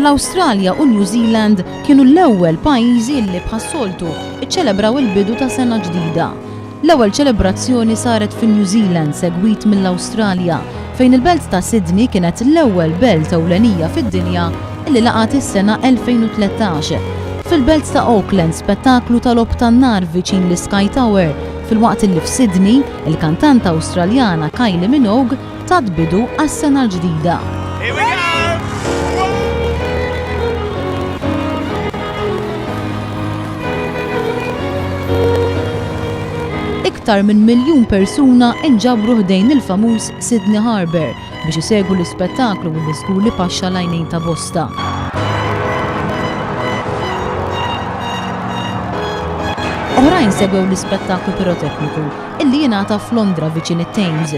L-Awstralja u New Zealand kienu l-ewwel pajjiżi li bħas-soltu iċċelebraw il-bidu ta' sena ġdida. L-ewwel ċelebrazzjoni saret fin-New Zealand segwit mill-Awstralja fejn il-belt ta' Sydney kienet l-ewwel belt ewlenija fid-dinja li laqat is-sena 2013. Fil-belt ta' Auckland spettaklu tal-lob tan-nar viċin l-Sky Tower fil-waqt li f'Sydney il-kantanta Awstraljana Kylie Minogue tat bidu għas-sena l-ġdida. Iktar minn 1 miljun persuna inġabru ħdejn il-famuż Sydney Harbour biex isegwu l-ispettaklu u l-iskur li paxxa l-għajnejn ta' bosta. Oħrajn segwew l-ispettaklu pirotekniku illi jingħata f'Londra viċin it-Thames.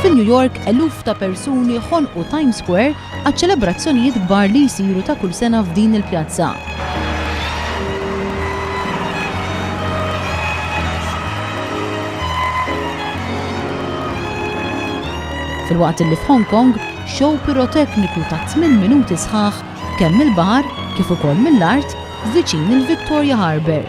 Fin-New York eluf ta' persuni ħonqu Times Square għaċ-ċelebrazzjonijiet kbar li jsiru ta' kull sena f'din il-pjazza. Fil-waqt li f'Hong Kong, show pirotekniku ta' 8 minuti sħaħ kemm mill-baħar kif ukoll mill-art viċin il-Victoria Harbour.